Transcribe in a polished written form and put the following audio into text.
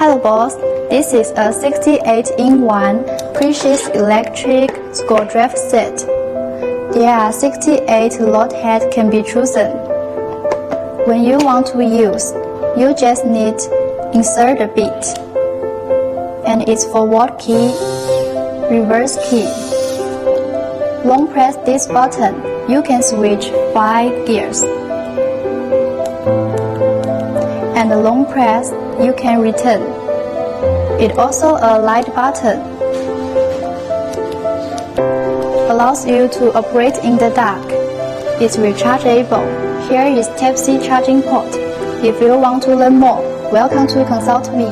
Hello boss, this is a 68-in-1 precious electric screwdriver set. There are 68 load heads can be chosen. When you want to use, you just need insert the bit. And it's forward key, reverse key. Long press this button, you can switch 5 gears. And long press, you can return. It also a light button. Allows you to operate in the dark. It's rechargeable. Here is Type-C charging port. If you want to learn more, welcome to consult me.